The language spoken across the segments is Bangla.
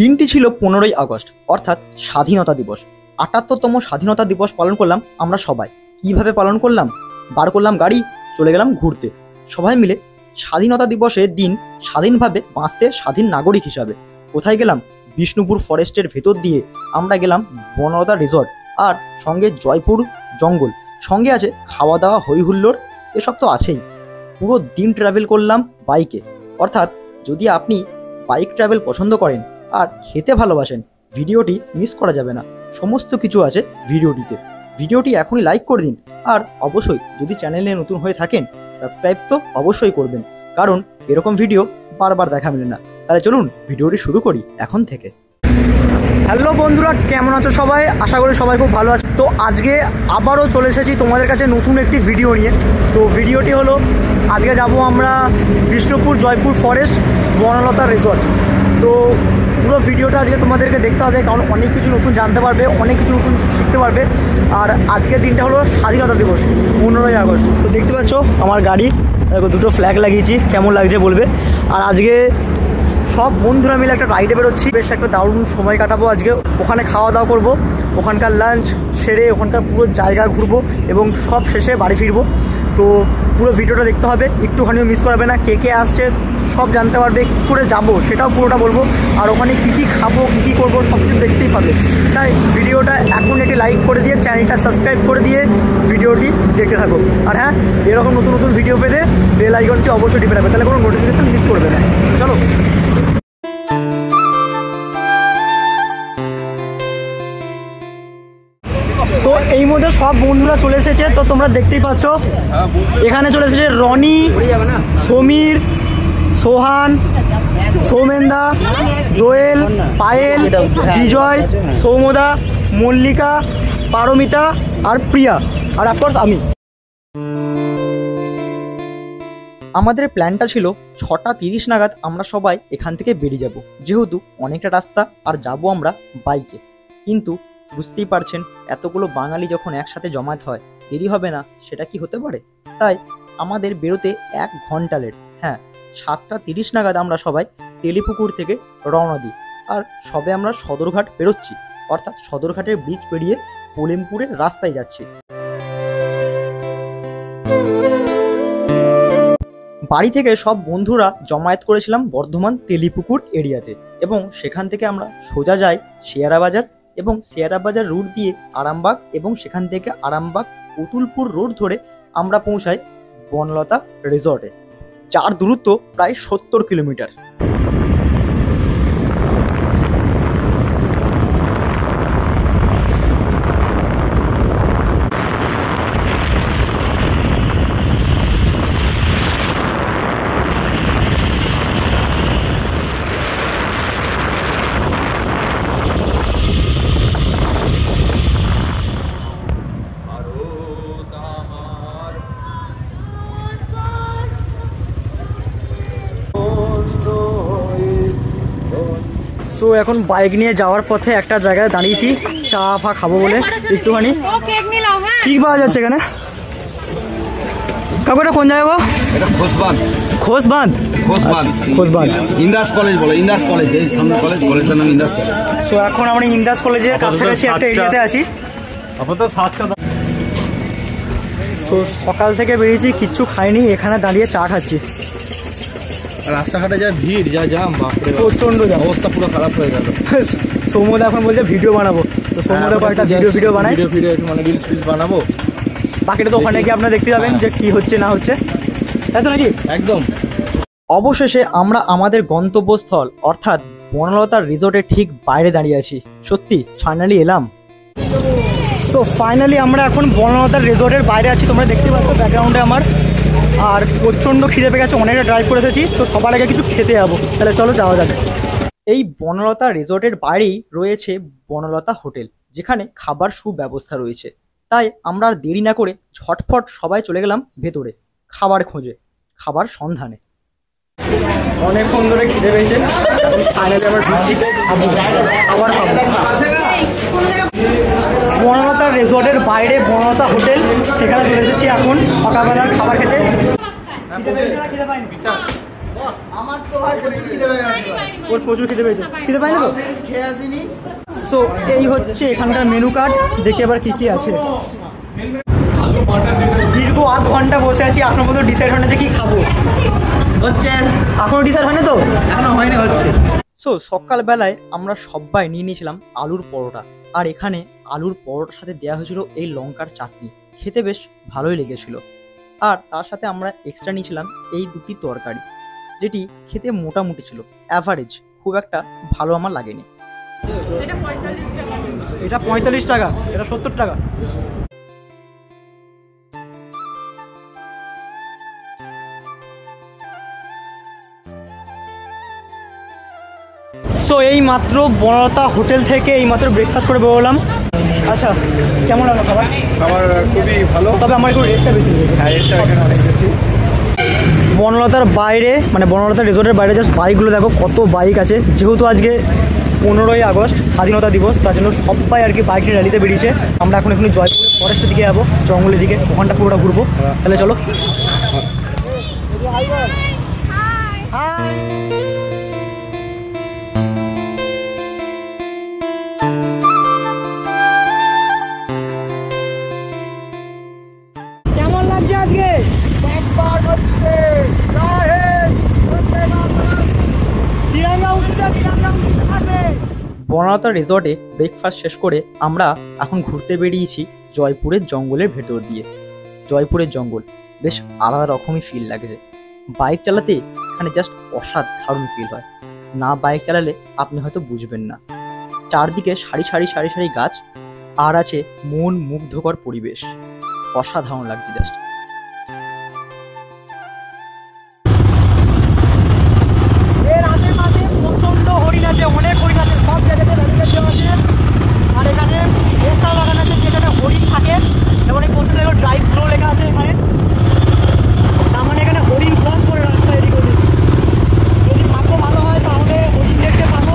দিনটি ছিল 15ই আগস্ট অর্থাৎ স্বাধীনতা দিবস। ৭৮তম স্বাধীনতা দিবস পালন করলাম আমরা সবাই। কিভাবে পালন করলাম? বার করলাম গাড়ি, চলে গেলাম ঘুরতে সবাই মিলে। স্বাধীনতা দিবসের দিন স্বাধীনভাবে বাঁচতে স্বাধীন নাগরিক হিসাবে কোথায় গেলাম? বিষ্ণুপুর ফরেস্টের ভেতর দিয়ে আমরা গেলাম বনলতা রিসর্ট, আর সঙ্গে জয়পুর জঙ্গল, সঙ্গে আছে খাওয়া দাওয়া হই হুল্লোড়, এসব তো আছেই। পুরো দিন ট্রাভেল করলাম বাইকে। অর্থাৎ যদি আপনি বাইক ট্রাভেল পছন্দ করেন আর খেতে ভালোবাসেন, ভিডিওটি মিস করা যাবে না। সমস্ত কিছু আছে ভিডিওটিতে। ভিডিওটি এখনই লাইক করে দিন, আর অবশ্যই যদি চ্যানেলে নতুন হয়ে থাকেন সাবস্ক্রাইব তো অবশ্যই করবেন, কারণ এরকম ভিডিও বারবার দেখা মেলে না। তাহলে চলুন ভিডিওটি শুরু করি এখন থেকে। হ্যালো বন্ধুরা, কেমন আছো সবাই? আশা করি সবাই খুব ভালো আছে। তো আজকে আবারও চলে এসেছি তোমাদের কাছে নতুন একটি ভিডিও নিয়ে। তো ভিডিওটি হলো, আজকে যাব আমরা বিষ্ণুপুর জয়পুর ফরেস্ট বনলতা রিসর্ট। তো পুরো ভিডিওটা আজকে তোমাদেরকে দেখতে হবে, কারণ অনেক কিছু নতুন জানতে পারবে, অনেক কিছু নতুন শিখতে পারবে। আর আজকের দিনটা হলো স্বাধীনতা দিবস, 15ই আগস্ট। তো দেখতে পাচ্ছ আমার গাড়ি, দুটো ফ্ল্যাগ লাগিয়েছি, কেমন লাগছে বলবে। আর আজকে সব বন্ধুরা মিলে একটা রাইডে বেরোচ্ছি, বেশ একটা দারুণ সময় কাটাবো আজকে। ওখানে খাওয়া দাওয়া করবো, ওখানকার লাঞ্চ সেরে ওখানকার পুরো জায়গা ঘুরবো এবং সব শেষে বাড়ি ফিরবো। তো পুরো ভিডিওটা দেখতে হবে, একটুখানিও মিস করাবে না। কে কে আসছে সব জানতে পারবে, কী করে যাবো সেটাও পুরোটা বলবো, আর ওখানে কী কী খাবো, কী কী করবো সব কিছু দেখতেই পাবে। তাই ভিডিওটা এখন একটি লাইক করে দিয়ে চ্যানেলটা সাবস্ক্রাইব করে দিয়ে ভিডিওটি দেখতে থাকো। আর হ্যাঁ, এরকম নতুন নতুন ভিডিও পেতে বেল আইকনটি অবশ্যই টিপে রাখবে, তাহলে কোনো নোটিফিকেশান মিস করবে না। চলো। তো এই মধ্যে সব বন্ধুরা চলে এসেছে, তো তোমরা দেখতেই পাচ্ছ এখানে চলে এসেছে রনি, সমীর, সোহান, সৌমেনদা, দোয়েল, পায়েল, বিজয়, সৌমদা, মল্লিকা, পারমিতা আর প্রিয়া, আর অফকোর্স আমি। আমাদের প্ল্যানটা ছিল 6:30 নাগাদ আমরা সবাই এখান থেকে বেরিয়ে যাব, যেহেতু অনেকটা রাস্তা আর যাব আমরা বাইকে। কিন্তু বুঝতেই পারছেন, এতগুলো বাঙালি যখন একসাথে জমায়েত হয়, দেরি হবে না সেটা কি হতে পারে? তাই আমাদের বেরোতে 1 ঘন্টা লেট। হ্যাঁ, 7:30 নাগাদ আমরা সবাই তেলিপুকুর থেকে রওনা দিই, আর সবে আমরা সদরঘাট বেরোচ্ছি, অর্থাৎ সদরঘাটের ব্রিজ পেরিয়ে পলিমপুরের রাস্তায় যাচ্ছি। বাড়ি থেকে সব বন্ধুরা জমায়েত করেছিলাম বর্ধমান তেলিপুকুর এরিয়াতে, এবং সেখান থেকে আমরা সোজা যাই শেয়ারা বাজার, এবং শেয়ারা বাজার রুট দিয়ে আরামবাগ, এবং সেখান থেকে আরামবাগ পুতুলপুর রোড ধরে আমরা পৌঁছাই বনলতা রিসর্টে, যার দূরত্ব প্রায় 70 কিলোমিটার। তো এখন বাইক নিয়ে যাওয়ার পথে একটা জায়গায় দাঁড়িয়েছি চা ফা খাবো বলে, একটুখানি। কি পাওয়া যাচ্ছে এখানে? কাকুটা কোন জায়গা গো? এটা খোসবাঁধ। খোসবাঁধ? খোসবাঁধ ইন্দাস কলেজ বলে, ইন্দাস কলেজ, এই সামনে কলেজ, কলেজটার নাম ইন্দাস কলেজ। তো এখন আমরা ইন্দাস কলেজের কাছাকাছি একটা এরিয়াতে আছি। তো সকাল থেকে বেরিয়েছি, কিচ্ছু খাইনি, এখানে দাঁড়িয়ে চা খাচ্ছি। রাস্তাঘাটে যা ভিড়, যা জাম, বাপরে প্রচন্ড জাম, অবস্থা পুরো খারাপ হয়ে গেল। সৌমদা এখন বলছে ভিডিও বানাবো, তো সৌমদা কয়েকটা ভিডিও বানাই, ভিডিও মানে রিলস বানাবো। বাকিটা তো ওখানে গিয়ে আপনারা দেখতে পাবেন যে কি হচ্ছে না হচ্ছে, তাই তো নাকি? একদম। অবশেষে আমরা আমাদের গন্তব্যস্থল অর্থাৎ বনলতা রিসর্টের ঠিক বাইরে দাঁড়িয়ে আছি। সত্যি ফাইনালি এলাম। তো ফাইনালি আমরা এখন বনলতা রিসর্টের বাইরে আছি, তোমরা দেখতে পাচ্ছ ব্যাকগ্রাউন্ডে আমার। আর প্রচণ্ড খিদে পেয়ে গেছে, অনেকটা ড্রাইভ করে এসেছি, তো সবার আগে কিছু খেতে যাবো। তাহলে চলো যাওয়া যাবে। এই বনলতা রিসর্টের বাইরেই রয়েছে বনলতা হোটেল, যেখানে খাবার সুব্যবস্থা রয়েছে। তাই আমরা আর দেরি না করে ঝটফট সবাই চলে গেলাম ভেতরে খাবার খোঁজে, খাবার সন্ধানে। অনেকক্ষণ ধরে খিদে পেয়েছে, ফাইনালি আবার খাবার বনলতা রিসর্টের বাইরে বনলতা হোটেল, সেখানে চলে এসেছি এখন সকালবেলার খাবার খেতে। আমার তো ভাই প্রচুর খিদে পেয়ে গেছে। ওর প্রচুর খিদে পেয়েছে, খিদে পাই না তো? খেয়ে আসিনি। তো এই হচ্ছে এখানকার মেনু কার্ড, দেখি এবার কি কি আছে। দীর্ঘ আধ ঘন্টা বসে আছি, এখনো পর্যন্ত ডিসাইড হয় না যে কি খাবো। হচ্ছে এখনো ডিসাইড হয় না তো? এখনো হয়নি, হচ্ছে। সো সকালবেলায় আমরা সবাই নিয়ে নিয়েছিলাম আলুর পরোটা, আর এখানে আলুর পরোটার সাথে দেওয়া হয়েছিল এই লঙ্কার চাটনি। খেতে বেশ ভালোই লেগেছিল। আর তার সাথে আমরা এক্সট্রা নিয়েছিলাম এই দুটি তরকারি, যেটি খেতে মোটামুটি ছিল, অ্যাভারেজ, খুব একটা ভালো আমার লাগেনি। এটা 45 টাকা, এটা 70 টাকা। সো এই মাত্র বনলতা হোটেল থেকে এই মাত্র ব্রেকফাস্ট করে বেরোলাম। আচ্ছা, কেমন লাগলো খাবার? খাবার খুবই ভালো। তবে আমার একটু রেটটা বেশি লেগেছে। হ্যাঁ, এটা এখানে অনেক বেশি। বনলতার বাইরে, মানে বনলতা রিসোর্টের বাইরে জাস্ট বাইকগুলো দেখো, কত বাইক আছে। যেহেতু আজকে 15ই আগস্ট স্বাধীনতা দিবস, তার জন্য সবাই আর কি বাইক নিয়ে র্যালিতে বেরিয়েছে। আমরা এখন জয়পুরে ফরেস্টের দিকে যাবো, জঙ্গলের দিকে, ওখানটা পুরোটা ঘুরবো। তাহলে চলো। কেমন লাগছে আজকে? বনলতা রিসর্টে ব্রেকফাস্ট শেষ করে আমরা এখন ঘুরতে বেরিয়েছি জয়পুরের জঙ্গলের ভেতর দিয়ে। জয়পুরের জঙ্গল বেশ আলাদা রকমই ফিল লাগছে। বাইক চালাতে এখানে জাস্ট অসাধারণ ফিল হয়। না বাইক চালালে আপনি হয়তো বুঝবেন না। চারদিকে সারি সারি সারি সারি গাছ, আর আছে মন মুগ্ধকর পরিবেশ। অসাধারণ লাগছে জাস্ট। প্রচন্ড হরিণ আছে, অনেক হরিণ আছে, সব জায়গাতে ব্যারিকেড দেওয়া আছে। আর এখানে পোস্টার লাগানো আছে যেখানে হরিণ থাকে, এবং এই পোস্টারে ড্রাইভ থ্রো লেখা আছে এখানে। তার মানে এখানে হরিণ ক্রস করে রাস্তা এদিক ওদিক। যদি ভাগ্য ভালো হয় তাহলে হরিণ দেখতে পাবো।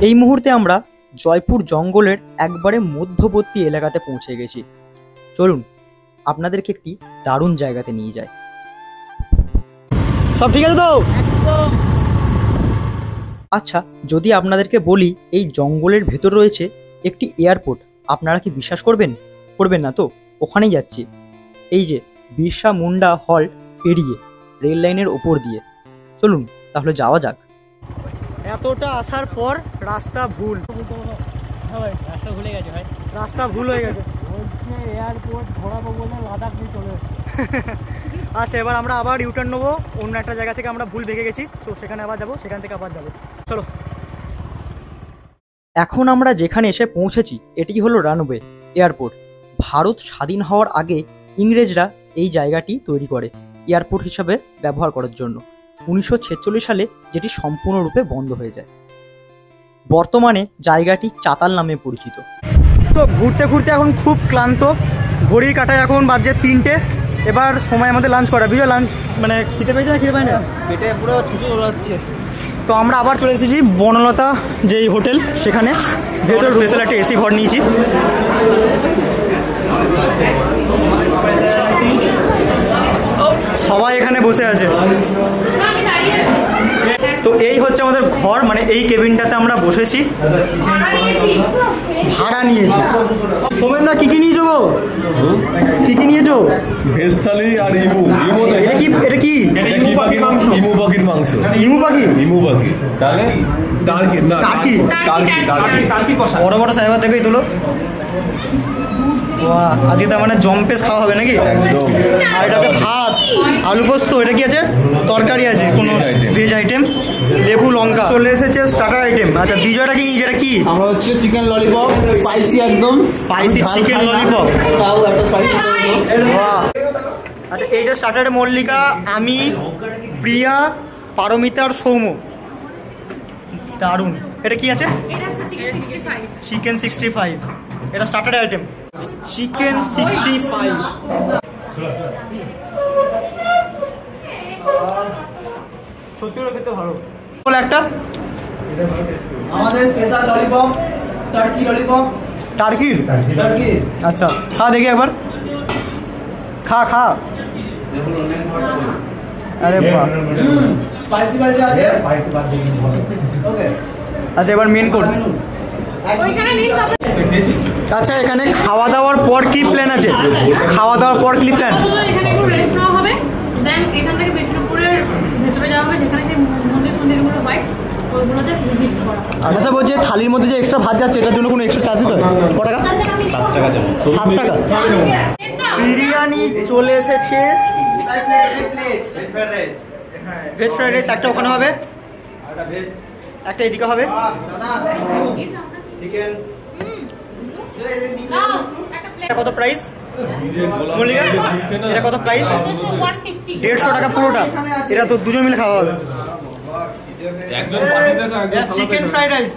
এই মুহূর্তে আমরা জয়পুর জঙ্গলের একবারে মধ্যবর্তী এলাকাতে পৌঁছে গেছি। চলুন আপনাদেরকে একটি দারুণ জায়গাতে নিয়ে যায়। সব ঠিক আছে তো? আচ্ছা, যদি আপনাদেরকে বলি এই জঙ্গলের ভেতর রয়েছে একটি এয়ারপোর্ট, আপনারা কি বিশ্বাস করবেন? করবেন না তো? ওখানেই যাচ্ছি। এই যে বিরসা মুন্ডা হল পেরিয়ে রেল লাইনের ওপর দিয়ে। চলুন তাহলে যাওয়া যাক। এতটা আসার পর রাস্তা ভুল। রাস্তা ভুলে গেছে ভাই, রাস্তা ভুল হয়ে গেছে। এয়ারপোর্ট ঘোরাবো বলে লাদাখ নিয়ে চলে আচ্ছা, এবার আমরা আবার ইউটার্ন নেবো। অন্য একটা জায়গা থেকে আমরা ভুল ভেঙে গেছি, তো সেখানে আবার যাবো, সেখান থেকে আবার যাবো। চলো। এখন আমরা যেখানে এসে পৌঁছেছি এটি হলো রানওয়ে এয়ারপোর্ট। ভারত স্বাধীন হওয়ার আগে ইংরেজরা এই জায়গাটি তৈরি করে এয়ারপোর্ট হিসাবে ব্যবহার করার জন্য। 1946 সালে যেটি সম্পূর্ণরূপে বন্ধ হয়ে যায়। বর্তমানে জায়গাটি চাতাল নামে পরিচিত। তো ঘুরতে ঘুরতে এখন খুব ক্লান্ত, ঘড়ির কাঁটায় এখন বাজছে 3টে। এবার সময় আমাদের লাঞ্চ করা। বিজয় লাঞ্চ মানে খেতে পেয়েছে না খেতে পাই না, পেটে পুরো ছুঁচো চলাচ্ছে। তো আমরা আবার চলে এসেছি বনলতা যেই হোটেল, সেখানে ভেতর স্পেশাল একটা এসি ঘর নিয়েছি। সবাই এখানে বসে আছে। তো এই হচ্ছে আমাদের ঘর, মানে এই কেবিনটাতে আমরা বসেছি, ভাড়া নিয়েছি। সোমেনদা কি কি নিয়েছো গো? কি কি নিয়েছো? ভেজ থালি আর ইমু। এটা কি? এটা কি? ইমু পাখির মাংস। ইমু পাখির মাংস। ইমু পাখি? ইমু পাখি। তাহলে টার্কি না, টার্কি। টার্কি কষা। বড় বড় সাইবার থেকেই তোলো। বাহ, আজকে তার মানে জম্পেস খাওয়া হবে নাকি? একদম। আর এটাতে ভাত, আলু পোস্ত, এটা কি আছে? তরকারি আছে, কোনো ভেজ আইটেম, লেবু লঙ্কা। চলে এসেছে স্টার্টার আইটেম। আচ্ছা, বিজয়টা কি? যেটা কি? আমরা হচ্ছে চিকেন ললিপপ, স্পাইসি একদম স্পাইসি চিকেন ললিপপ। তাও একটা স্পাইসি। বাহ। আচ্ছা, এইটা স্টার্টারে মল্লিকা, আমি, প্রিয়া, পারমিতা আর সৌম। দারুণ। এটা কি আছে? চিকেন 65। এটা স্টার্টার আইটেম, চিকেন 65। সত্যি করে খেতে ভালো। বলে একটা আমাদের স্পেশাল ললিপপ, টার্কি ললিপপ। টার্কির? টার্কি। আচ্ছা, হ্যাঁ দেখি একবার। খা খা আরে বাহ স্পাইসি ভাজি আছে ওকে আচ্ছা এবার মেন কোর্স ওইখানে নেই তারপরে আচ্ছা এখানে খাওয়া দাওয়ার পর কি প্ল্যান আছে খাওয়া দাওয়ার পর কি প্ল্যান আপাতত এখানে একটু রেস্ট নেওয়া হবে দেন এখান থেকে পেট্রোপুরের ভেতরে যাওয়া হবে যেখানে সেই মন্দিরগুলো হয় ওইগুলোতে ভিজিট করা হবে। আচ্ছা বলছি থালির মধ্যে যে এক্সট্রা ভাত যাচ্ছে এটার জন্য কোনো এক্সট্রা চার্জ দিতে হয় ক টাকা 7 টাকা বিরিয়ানি চলে এসেছে ভেজ ফ্রাইড রাইস একটা ওখানে হবে একটা এদিকে হবে চিকেন নাও, একটা এটা প্লেট কত প্রাইস মল্লিকা এটা কত প্রাইস 150 150 টাকা পুরোটা এটা তো দুজন মিলে খাওয়া হবে একজন পার্টি দেখা এটা চিকেন ফ্রাইড রাইস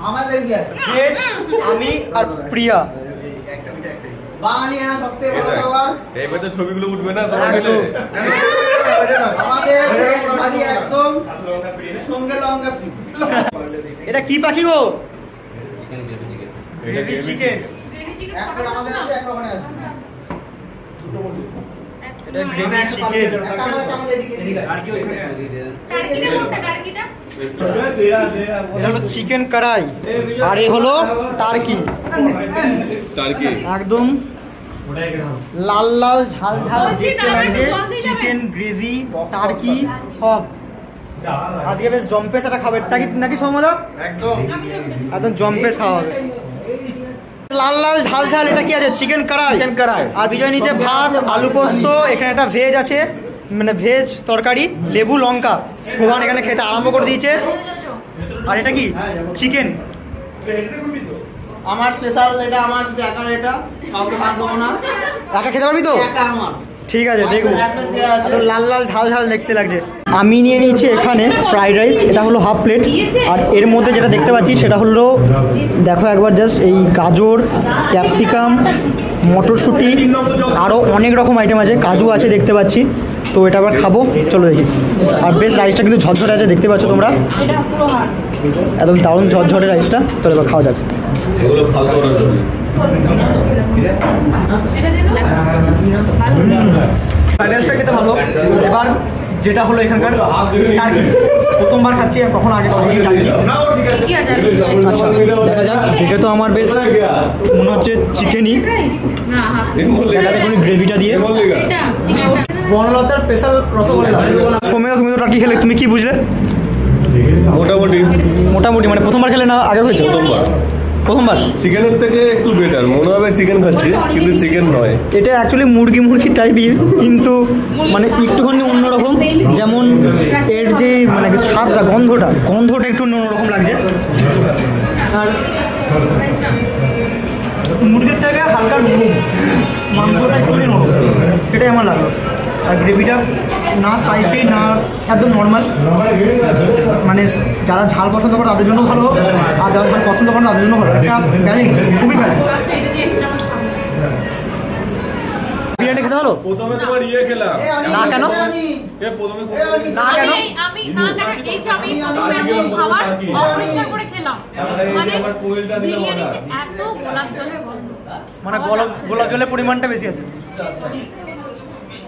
আমাদের কি ভেজ আমি আর প্রিয়া বাঙালি না সবথেকে বড় খাবার এইবার তো ছবিগুলো উঠবে না একদম। আমাদের ভেজ ভাজি একদম সঙ্গে লঙ্কা ফ্রি এটা কি পাখি গো গ্রেভি চিকেন একটা আমাদের আছে একটা ওখানে আছে এটা গ্রেভি চিকেন একটা আমাদের এদিকে টার্কিটা কোনটা টার্কিটা এটা হলো চিকেন কড়াই আর এ হলো টার্কি টার্কি একদম লাল লাল ঝাল ঝাল বলছি, দেখতে দাঁড়াও, লাগছে একটু জল দিয়ে যাবে? চিকেন গ্রেভি টার্কি সব আজকে বেশ জম্পেস একটা খাবে নাকি সৌমদা একদম জম্পেস খাওয়া হবে লাল লাল ঝাল ঝাল এটা কি আছে চিকেন কড়াই আর বিজয় নিচে ভাত আলু পোস্ত এখানে একটা ভেজ আছে মানে ভেজ তরকারি লেবু লঙ্কা ভগবান এখানে খেতে আরম্ভ করে দিয়েছে আর এটা কি চিকেন আমার স্পেশাল এটা আমার শুধু একা এটা কাউকে ভাগ দেবো না একা খেতে পারবি তো একা আমার ঠিক আছে দেখবো একটা দেয়া আছে। এত লাল লাল ঝাল ঝাল দেখতে লাগছে আমি নিয়ে নিয়েছি এখানে ফ্রাইড রাইস এটা হলো হাফ প্লেট আর এর মধ্যে যেটা দেখতে পাচ্ছি সেটা হলো দেখো একবার জাস্ট এই গাজর ক্যাপসিকাম মটরশুঁটি আরও অনেক রকম আইটেম আছে কাজু আছে দেখতে পাচ্ছি তো এটা আবার খাবো চলো দেখি আর বেশ রাইসটা কিন্তু ঝরঝরে আছে দেখতে পাচ্ছ তোমরা এটা পুরো হাড় একদম দারুণ ঝরঝরে রাইসটা তো এবার খাওয়া যাক এগুলো ফালতু অর্ডার করবি এটা দিন ফ্রাইড রাইসটা খেতে ভালো এবার যেটা হলো এখানকার টার্কি প্রথমবার খাচ্ছি আর কখন আগে কখনো টার্কি কি আছে আচ্ছা দেখা যাক দেখে তো আমার বেশ মনে হচ্ছে চিকেনই না হাফ দেখা যাক কোনো গ্রেভিটা দিয়ে এটা চিকেনটা বনলতার স্পেশাল রসগোল্লা সোমেদা তুমি তো টার্কি খেলে তুমি কি বুঝলে মোটামুটি মোটামুটি মানে প্রথমবার খেলে না আগে হয়েছে প্রথমবার চিকেনের থেকে একটু বেটার মনে হবে চিকেন খাচ্ছি কিন্তু চিকেন নয় এটা অ্যাকচুয়ালি মুরগি টাইপই কিন্তু মানে একটুখানি অন্যরকম যেমন এর যে মানে স্বাদটা গন্ধটা একটু অন্যরকম লাগছে আর মুরগির থেকে হালকা নরম মাংসটা একটু নরম সেটাই আমার লাগলো আর গ্রেভিটা না স্পাইসি না একদম নর্মাল মানে যারা ঝাল পছন্দ করে তাদের জন্য ভালো আর যারা ঝাল পছন্দ করে তাদের জন্য ভালো একটা ব্যালেন্স খুবই ব্যালেন্স বিরিয়ানি খেতে ভালো প্রথমে তোমার ইয়ে খেলাম না কেন প্রথমে না কেন আমি না দেখা এই যে আমি এরকম খাবার অপরিষ্কার করে খেলাম মানে বিরিয়ানিতে এত গোলাপ জলের গন্ধ মানে গোলাপ জলের পরিমাণটা বেশি আছে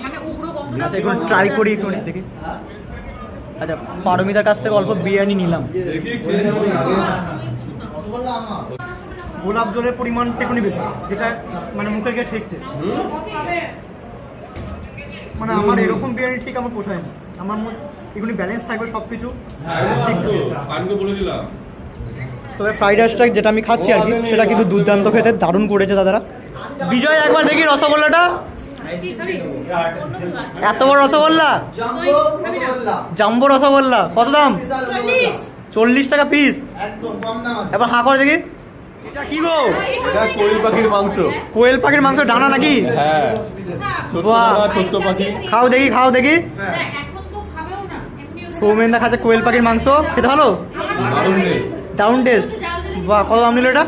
মানে উগ্র গন্ধটা আচ্ছা একটু ট্রাই করি একটু দেখি আচ্ছা পারমিতার কাছ থেকে অল্প বিরিয়ানি নিলাম দেখি গোলাপ জলের পরিমাণটা একটু বেশি যেটা মানে মুখে গিয়ে ঠেকছে মানে আমার এরকম বিরিয়ানি ঠিক আমার পোষায় না আমার এগুলি ব্যালেন্স থাকবে সব কিছু আমি বলে দিলাম তবে ফ্রাইড রাইসটা যেটা আমি খাচ্ছি আর কি সেটা কিন্তু দুর্দান্ত খেতে দারুণ করেছে দাদারা বিজয় একবার দেখি রসগোল্লাটা এত বড় রসগোল্লা জাম্বো রসগোল্লা কত দাম 40 টাকা পিস একদম কম দাম আছে এবার হাঁ করে দেখি এটা কি গো এটা কোয়েল পাখির মাংস কোয়েল পাখির মাংস ডানা নাকি হ্যাঁ ছোট্ট বাহ। দানা, ছোট্ট পাখি খাও দেখি এখন তো খাবেও না এমনিও সৌমেন্দা খাচ্ছে কোয়েল পাখির মাংস খেতে ভালো দারুণ টেস্ট। ডাউন টেস্ট বাহ কত দাম নিল এটা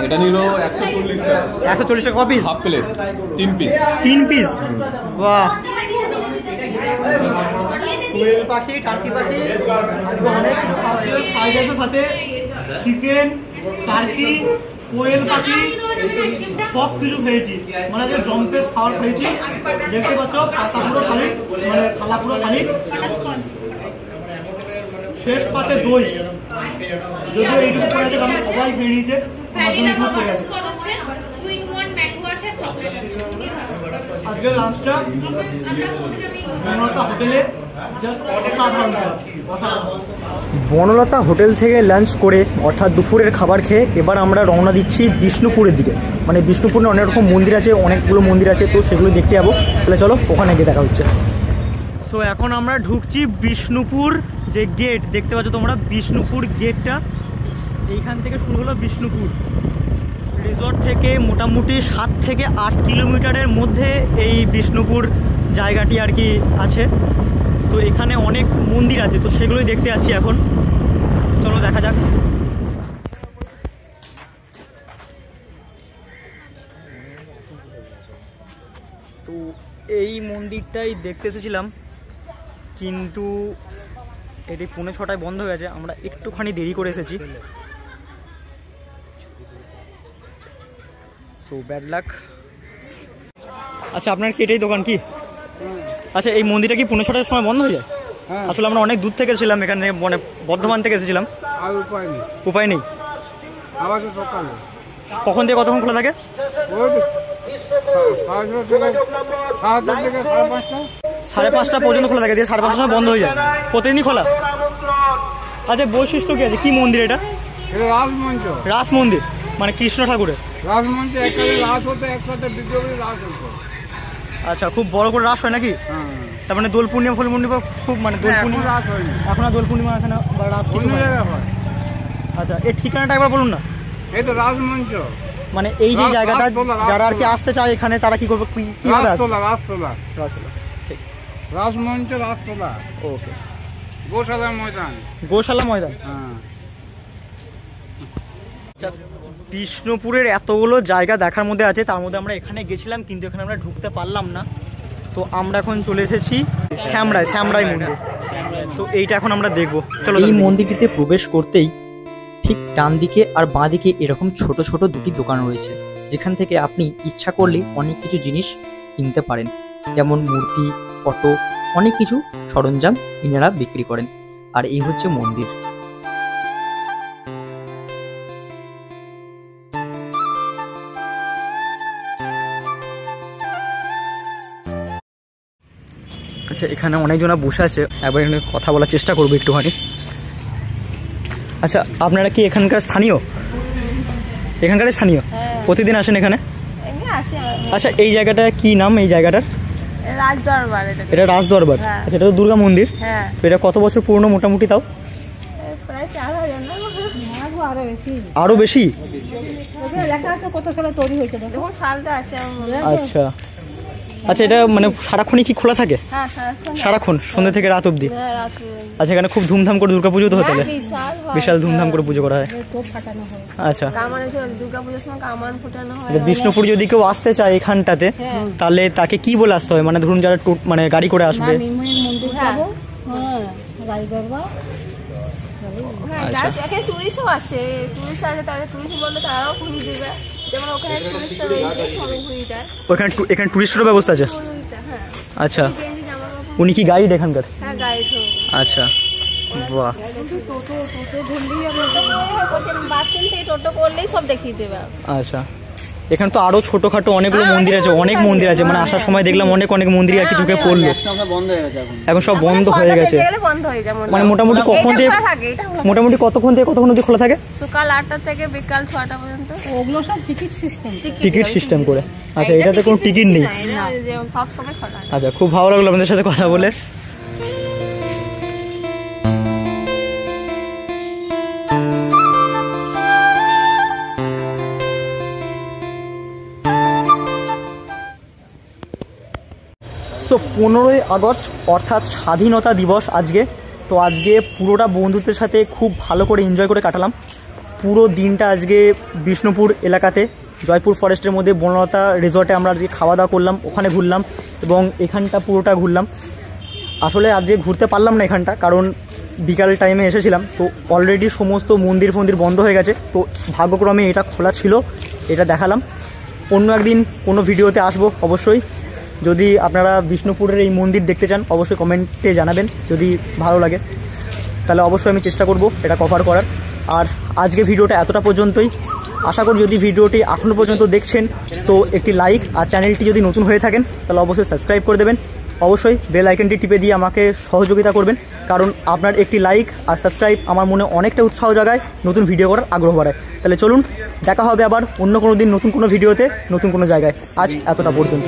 এটা নিল 140 টাকা 140 টাকা piece half plate 3 piece 3 piece বাহ কোয়েল পাখি টার্কি পাখি আজকে অনেক কিছু খাওয়া হলো। ফ্রাইড রাইসের সাথে চিকেন টার্কি কোয়েল পাখি সব কিছু খেয়েছি, মানে যে জম্পেস খাবার খেয়েছি। দেখতে পাচ্ছ পাতা পুরো খালি, মানে থালা পুরো খালি। শেষ পাতে দই, যদিও এইটুকু পড়ে আছে কারণ সবাই খেয়ে নিয়েছে, আমার জন্য এইটুকু পড়ে আছে। আজকের লাঞ্চটা বনলতা হোটেলে জাস্ট অসাধারণ, অসাধারণ। বনলতা হোটেল থেকে লাঞ্চ করে অর্থাৎ দুপুরের খাবার খেয়ে এবার আমরা রওনা দিচ্ছি বিষ্ণুপুরের দিকে। মানে বিষ্ণুপুরে অনেক রকম মন্দির আছে, অনেকগুলো মন্দির আছে, তো সেগুলো দেখতে যাবো। তাহলে চলো ওখানে গিয়ে দেখা হচ্ছে। সো এখন আমরা ঢুকছি বিষ্ণুপুর, যে গেট দেখতে পাচ্ছ তোমরা, বিষ্ণুপুর গেটটা এইখান থেকে শুরু হলো। বিষ্ণুপুর রিসর্ট থেকে মোটামুটি 7 থেকে 8 কিলোমিটারের মধ্যে এই বিষ্ণুপুর জায়গাটি আর কি আছে। তো এখানে অনেক মন্দির আছে, তো সেগুলোই দেখতে যাচ্ছি এখন। চলো দেখা যাক। তো এই মন্দিরটাই দেখতে এসেছিলাম, কিন্তু এটি 5:45 বন্ধ হয়ে গেছে। আমরা একটুখানি দেরি করে এসেছি, সো ব্যাড লাক। আচ্ছা, আপনার কি এটাই দোকান কি? আচ্ছা, এই মন্দিরটা কি 5:45-এর সময় বন্ধ হয়ে যায়? আসলে আমরা অনেক দূর থেকে এসেছিলাম, এখানে মানে বর্ধমান থেকে এসেছিলাম। আর উপায় নেই, উপায় নেই। আবার তো সকালে কখন থেকে কতক্ষণ খোলা থাকে? ওই 5:30 পর্যন্ত খোলা থাকে, দিয়ে 5:30 সময় বন্ধ হয়ে যায়। প্রতিদিনই খোলা? আচ্ছা, বৈশিষ্ট্য কি আছে? কি মন্দির এটা? এটা রাজমঞ্চ। রাস মন্দির মানে কৃষ্ণ ঠাকুরের রাজমঞ্চ একসাথে রাস হতো, একসাথে বিদ্রোহী রাস হতো। আচ্ছা, খুব বড় করে রাস হয় নাকি? হ্যাঁ, তার মানে দোল পূর্ণিমা ফুল পূর্ণিমা খুব, মানে দোল পূর্ণিমা রাস হয়নি, এখন আর দোল পূর্ণিমা এখানে বা রাস কিছু অন্য হয় না। জায়গায় হয়। আচ্ছা, এর ঠিকানাটা একবার বলুন না। এই তো রাজমঞ্চ, মানে এই যে জায়গাটা, যারা আর কি আসতে চায় এখানে, তারা কি করবে, কিভাবে আসবে? রাসতলা, রাসতলা, রাসতলা, ঠিক। রাজমঞ্চ, রাসতলা, ওকে। গোশালা ময়দান। গোশালা ময়দান। হ্যাঁ, আচ্ছা, বিষ্ণুপুরের এতগুলো জায়গা দেখার মধ্যে আছে, তার মধ্যে আমরা এখানে গেছিলাম, কিন্তু এখানে আমরা ঢুকতে পারলাম না। তো আমরা এখন চলে এসেছি শ্যামরাই মন্দির। তো এইটা এখন আমরা দেখবো। চলো। এই মন্দিরটিতে প্রবেশ করতেই ঠিক ডান দিকে আর বাঁ দিকে এরকম ছোট ছোট দুটি দোকান রয়েছে, যেখান থেকে আপনি ইচ্ছা করলে অনেক কিছু জিনিস কিনতে পারেন, যেমন মূর্তি, ফটো, অনেক কিছু সরঞ্জাম ইনারা বিক্রি করেন। আর এই হচ্ছে মন্দির। আচ্ছা, এখানে অনেকজনা বসে আছে, একবার এখানে কথা বলার চেষ্টা করবো একটুখানি। আচ্ছা, আপনারা কি এখানকার স্থানীয়? এখানকার স্থানীয়? প্রতিদিন আসেন এখানে? আচ্ছা, এই জায়গাটা কি নাম? এই জায়গাটার রাজদরবার। এটা রাজদরবার। আচ্ছা, এটা তো দুর্গা মন্দির। তো এটা কত বছর পুরনো মোটামুটি? তাও প্রায় 4000 না, আরো বেশি? কত সালে তৈরি হয়েছে দেখুন, সালটা আছে। আচ্ছা আচ্ছা, এটা মানে সারাক্ষণই কি খোলা থাকে? হ্যাঁ, সারাক্ষণ সন্ধ্যা থেকে রাত অবধি? হ্যাঁ, রাত। আচ্ছা, এখানে খুব ধুমধাম করে দুর্গা পুজো তো হয় তাহলে? বিশাল ধুমধাম করে পুজো করা হয়। আচ্ছা, দুর্গাপূজার সময় কামান ফোটানো হয়। আচ্ছা, বিষ্ণুপুর যদি কেউ আসতে চায় এখানটাতে, তাহলে তাকে কি বলে আসতে হয়? মানে ধরুন যারা মানে গাড়ি করে আসবে। আচ্ছা, টুরিস্টও আছে, টুরিস্ট আছে, তাদের টুরিস্ট বললে তারাও ঘুরিয়ে দেবে। যেমন ওখানে টুরিস্ট রয়েছে, সবাই ঘুরিয়ে দেয়। এখানে টুরিস্টেরও ব্যবস্থা আছে? হ্যাঁ। আচ্ছা, উনি কি গাইড এখানকার? হ্যাঁ, গাইড। আচ্ছা, বাহ। বাস স্ট্যান্ড থেকে টোটো করলেই সব দেখিয়ে দেবে। আচ্ছা, এখানে তো আরো ছোটখাটো অনেকগুলো মন্দির আছে, অনেক মন্দির আছে। মানে আসার সময় দেখলাম অনেক মন্দির আর কি চোখে পড়লো। এখন সব বন্ধ হয়ে গেছে। মানে মোটামুটি কখন থেকে, মোটামুটি কতক্ষণ থেকে কতক্ষণ অবধি খোলা থাকে? সকাল 8টা থেকে বিকাল 6টা পর্যন্ত। ওগুলো সব টিকিট সিস্টেম। টিকিট সিস্টেম করে? আচ্ছা, এটাতে কোনো টিকিট নেই? সব সময় খোলা। আচ্ছা, খুব ভালো লাগলো আপনাদের সাথে কথা বলে। তো 15ই আগস্ট অর্থাৎ স্বাধীনতা দিবস আজকে। তো আজকে পুরোটা বন্ধুদের সাথে খুব ভালো করে এনজয় করে কাটালাম। পুরো দিনটা আজকে বিষ্ণুপুর এলাকাতে জয়পুর ফরেস্টের মধ্যে বনলতা রিসর্টে আমরা আজকে খাওয়া দাওয়া করলাম, ওখানে ঘুরলাম এবং এখানটা পুরোটা ঘুরলাম। আসলে আজকে ঘুরতে পারলাম না এখানটা, কারণ বিকাল টাইমে এসেছিলাম, তো অলরেডি সমস্ত মন্দির ফন্দির বন্ধ হয়ে গেছে। তো ভাগ্যক্রমে এটা খোলা ছিল, এটা দেখালাম। অন্য একদিন কোনো ভিডিওতে আসবো অবশ্যই। যদি আপনারা বিষ্ণুপুরের এই মন্দির দেখতে চান অবশ্যই কমেন্টে জানাবেন, যদি ভালো লাগে তাহলে অবশ্যই আমি চেষ্টা করব এটা কভার করার। আর আজকে ভিডিওটা এতটা পর্যন্তই। আশা করি যদি ভিডিওটি এখনও পর্যন্ত দেখছেন তো একটি লাইক, আর চ্যানেলটি যদি নতুন হয়ে থাকেন তাহলে অবশ্যই সাবস্ক্রাইব করে দেবেন। অবশ্যই বেল আইকনটি টিপে দিয়ে আমাকে সহযোগিতা করবেন, কারণ আপনার একটি লাইক আর সাবস্ক্রাইব আমার মনে অনেকটা উৎসাহ জাগায়, নতুন ভিডিও করার আগ্রহ বাড়ায়। তাহলে চলুন, দেখা হবে আবার অন্য কোনো দিন নতুন কোনো ভিডিওতে, নতুন কোনো জায়গায়। আজ এতটা পর্যন্ত।